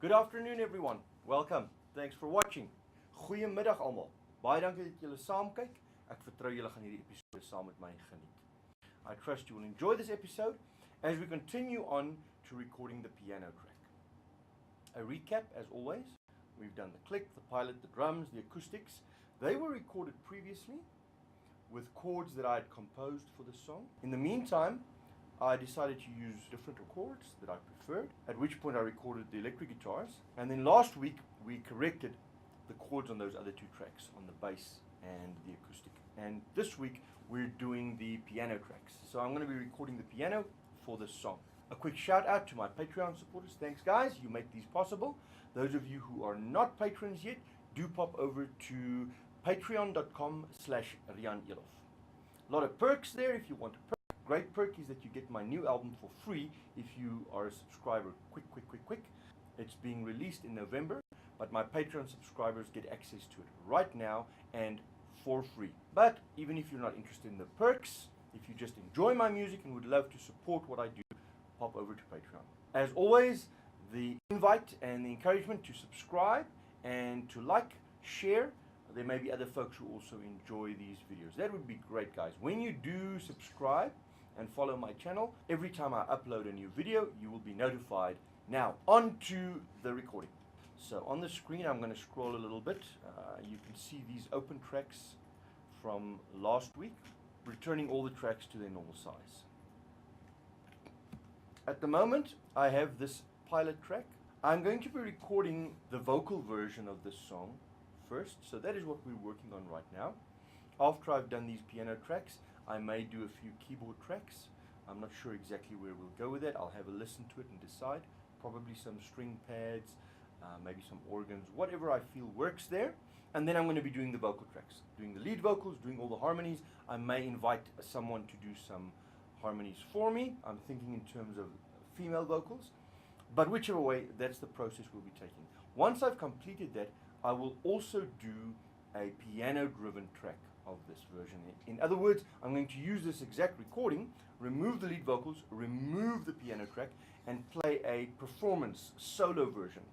Good afternoon everyone. Welcome. Thanks for watching. Goeiemiddag almal. Baie dankie dat julle saam kyk. Ek vertrou julle gaan hierdie episode saam met my geniet. I trust you will enjoy this episode as we continue on to recording the piano track. A recap as always. We've done the click, the pilot, the drums, the acoustics. They were recorded previously with chords that I had composed for the song. In the meantime, I decided to use different chords that I preferred, at which point I recorded the electric guitars. And then last week, we corrected the chords on those other two tracks, on the bass and the acoustic. And this week, we're doing the piano tracks. So I'm going to be recording the piano for this song. A quick shout out to my Patreon supporters. Thanks guys, you make these possible. Those of you who are not patrons yet, do pop over to patreon.com/Riaan Eloff. A lot of perks there if you want a perk. Great perk is that you get my new album for free if you are a subscriber. Quick. It's being released in November, but my Patreon subscribers get access to it right now and for free. But even if you're not interested in the perks, if you just enjoy my music and would love to support what I do, pop over to Patreon. As always, the invite and the encouragement to subscribe and to like, share. There may be other folks who also enjoy these videos. That would be great, guys. When you do subscribe and follow my channel, every time I upload a new video, you will be notified. Now, on to the recording. So on the screen, I'm going to scroll a little bit. You can see these open tracks from last week, returning all the tracks to their normal size. At the moment, I have this pilot track. I'm going to be recording the vocal version of this song first, so that is what we're working on right now. After I've done these piano tracks, I may do a few keyboard tracks. I'm not sure exactly where we'll go with it. I'll have a listen to it and decide. Probably some string pads, maybe some organs, whatever I feel works there. And then I'm going to be doing the vocal tracks, doing the lead vocals, doing all the harmonies. I may invite someone to do some harmonies for me. I'm thinking in terms of female vocals. But whichever way, that's the process we'll be taking. Once I've completed that, I will also do a piano-driven track of this version. In other words, I'm going to use this exact recording, remove the lead vocals, remove the piano track, and play a performance solo version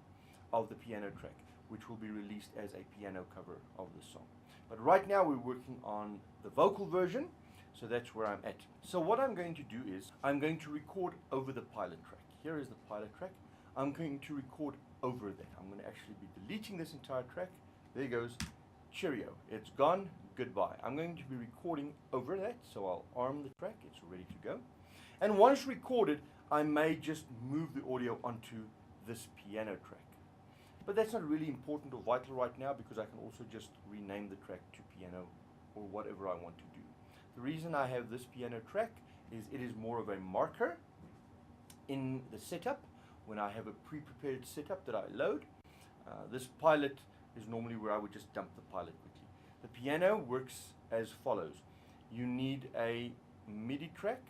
of the piano track, which will be released as a piano cover of the song. But right now we're working on the vocal version, so that's where I'm at. So what I'm going to do is, I'm going to record over the pilot track. Here is the pilot track. I'm going to record over that. I'm going to actually be deleting this entire track. There goes. Cheerio. It's gone. Goodbye. I'm going to be recording over that, so I'll arm the track. It's ready to go. And once recorded, I may just move the audio onto this piano track. But that's not really important or vital right now because I can also just rename the track to piano or whatever I want to do. The reason I have this piano track is it is more of a marker in the setup when I have a pre-prepared setup that I load. This pilot is normally where I would just dump the pilot quickly. The piano works as follows. You need a MIDI track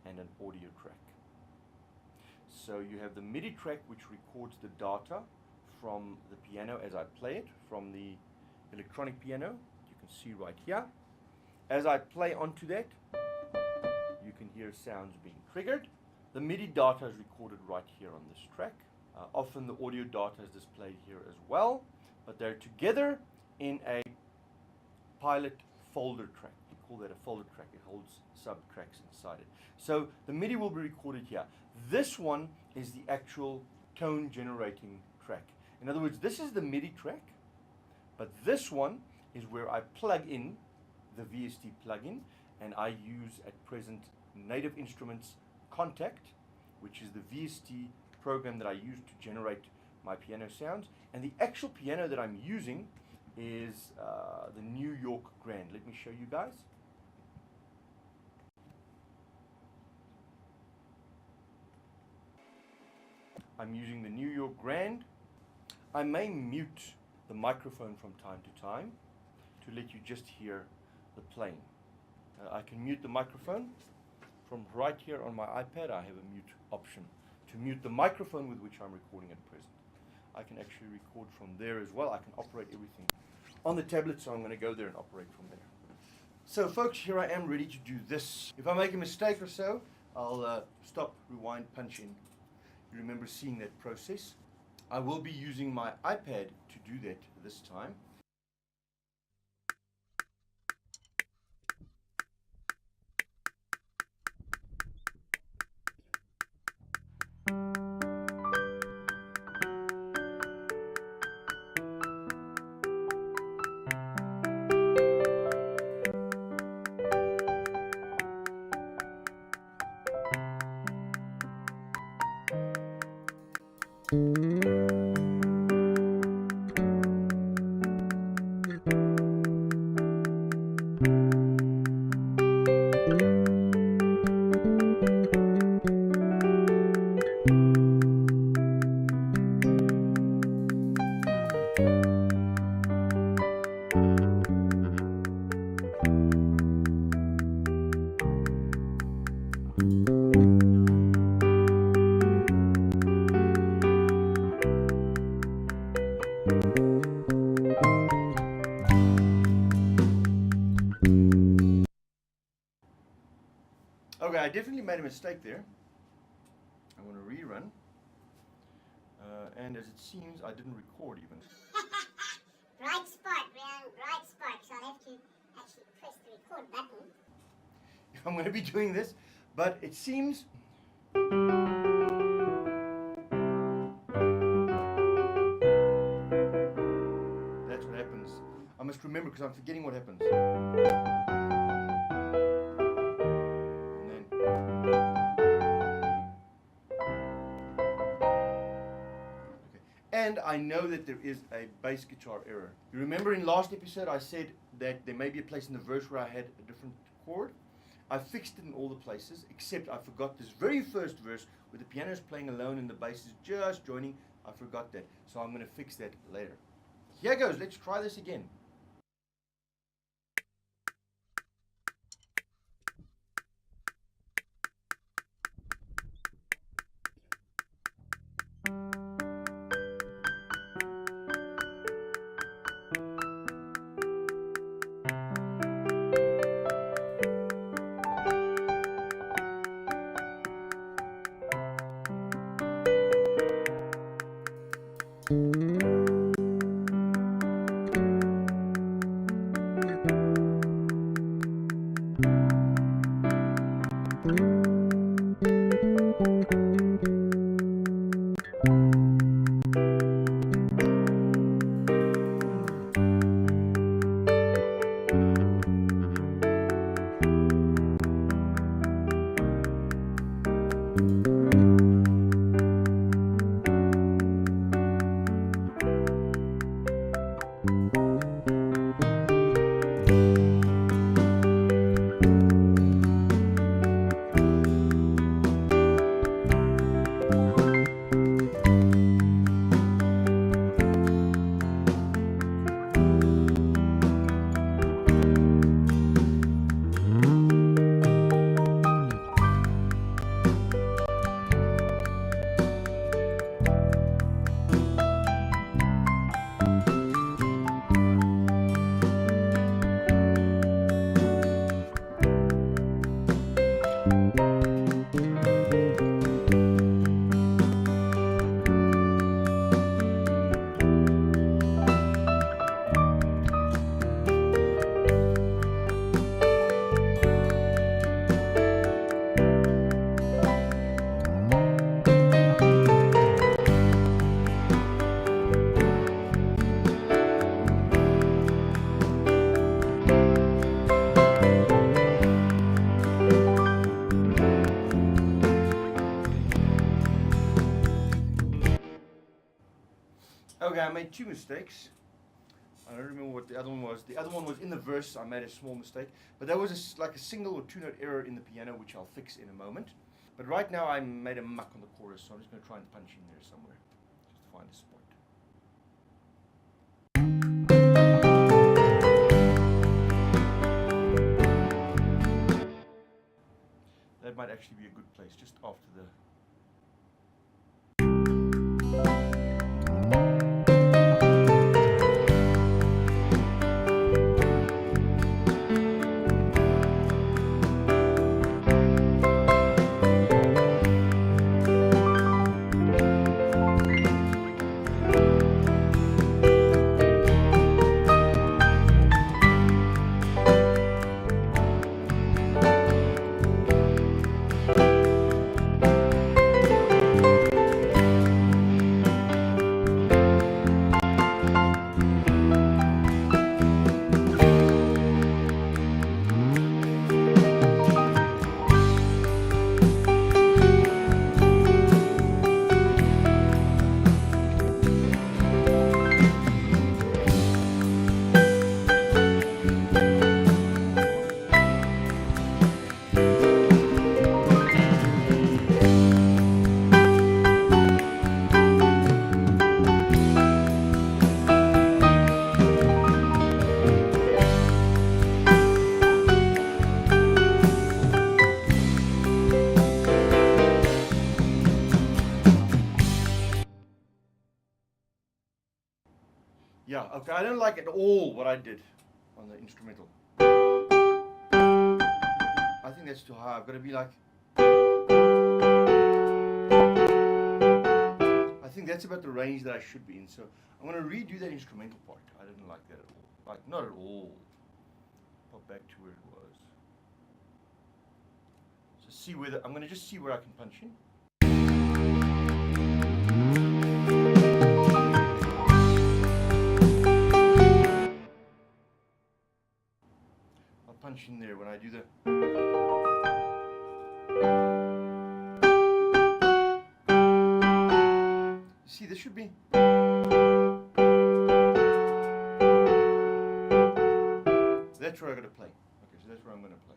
and an audio track. So you have the MIDI track which records the data from the piano as I play it, from the electronic piano. You can see right here. As I play onto that, you can hear sounds being triggered. The MIDI data is recorded right here on this track. Often the audio data is displayed here as well, but they're together in a pilot folder track. We call that a folder track. It holds sub-tracks inside it. So the MIDI will be recorded here. This one is the actual tone generating track. In other words, this is the MIDI track, but this one is where I plug in the VST plugin, and I use at present Native Instruments Contact, which is the VST program that I use to generate my piano sounds. And the actual piano that I'm using is the New York Grand. Let me show you guys. I'm using the New York Grand. I may mute the microphone from time to time to let you just hear the playing. I can mute the microphone from right here on my iPad. I have a mute option to mute the microphone with which I'm recording at present. I can actually record from there as well. I can operate everything on the tablet, so I'm going to go there and operate from there. So folks, here I am ready to do this. If I make a mistake or so, I'll stop, rewind, punch in, You remember seeing that process. I will be using my iPad to do that this time. Okay, I definitely made a mistake there. I'm going to rerun. And as it seems, I didn't record even. Bright spot, Riaan, bright spot. So I'll have to actually press the record button. I'm going to be doing this, but it seems... That's what happens. I must remember because I'm forgetting what happens. And I know that there is a bass guitar error. You remember in last episode I said that there may be a place in the verse where I had a different chord. I fixed it in all the places, except I forgot this very first verse where the piano is playing alone and the bass is just joining. I forgot that, so I'm going to fix that later. Here goes, let's try this again. Okay, I made two mistakes. I don't remember what the other one was. The other one was in the verse. I made a small mistake. But that was like a single or two-note error in the piano, which I'll fix in a moment. But right now I made a muck on the chorus, so I'm just going to try and punch in there somewhere. Just to find a spot. That might actually be a good place, just after the... Yeah, okay, I don't like at all what I did on the instrumental. I think that's too high. I've got to be like... I think that's about the range that I should be in. So I'm going to redo that instrumental part. I didn't like that at all. Like, not at all. Pop back to where it was. So see whether... I'm going to just see where I can punch in. I'll punch in there when I do the... See, this should be... That's where I got to play. Okay, so that's where I'm going to play.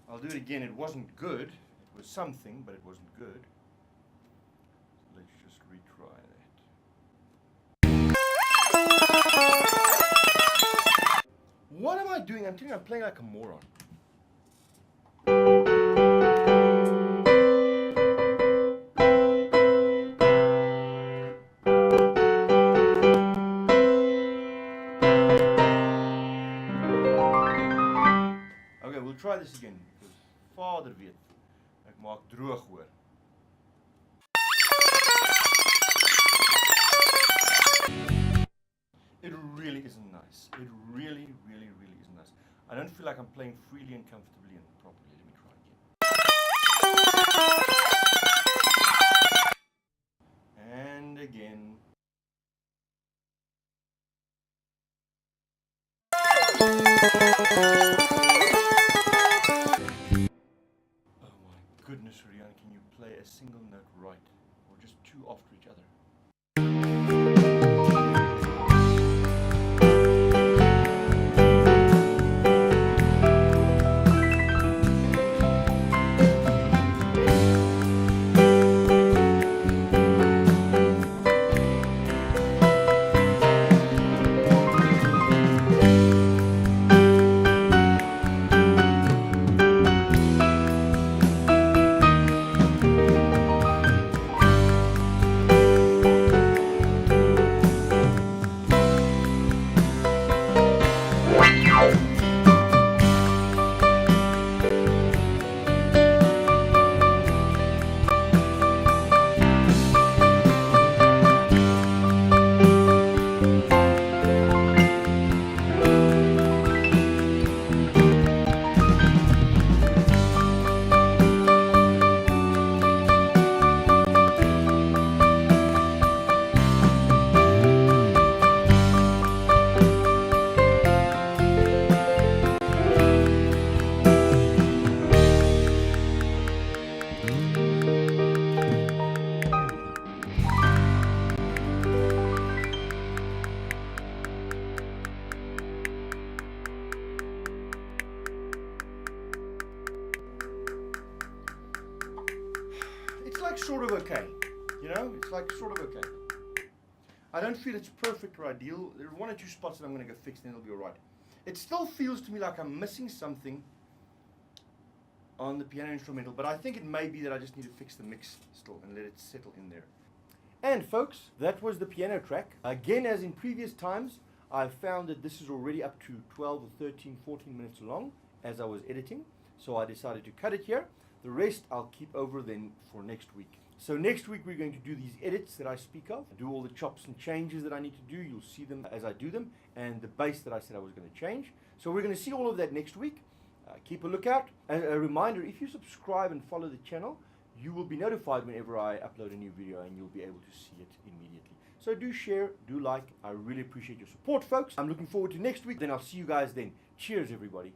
I'll do it again. It wasn't good. It was something, but it wasn't good. So let's just retry that. What am I doing? I'm thinking I'm playing like a moron. Okay, we'll try this again. Because Vader weet, ek maak droog hoor. It really isn't nice. It really isn't nice. I don't feel like I'm playing freely and comfortably and properly. Let me try again. And again. Oh my goodness, Riaan, can you play a single note right? Or just two after each other? Like sort of okay, you know, it's like sort of okay. I don't feel it's perfect or ideal. There are one or two spots that I'm going to go fix, then it'll be alright. It still feels to me like I'm missing something on the piano instrumental, but I think it may be that I just need to fix the mix still and let it settle in there. And folks, that was the piano track. Again, as in previous times, I found that this is already up to 12 or 13, 14 minutes long as I was editing, so I decided to cut it here. The rest I'll keep over then for next week. So next week we're going to do these edits that I speak of, do all the chops and changes that I need to do. You'll see them as I do them, and the bass that I said I was going to change. So we're going to see all of that next week. Keep a lookout. And a reminder, if you subscribe and follow the channel, you will be notified whenever I upload a new video, and you'll be able to see it immediately. So do share, do like. I really appreciate your support, folks. I'm looking forward to next week. Then I'll see you guys then. Cheers, everybody.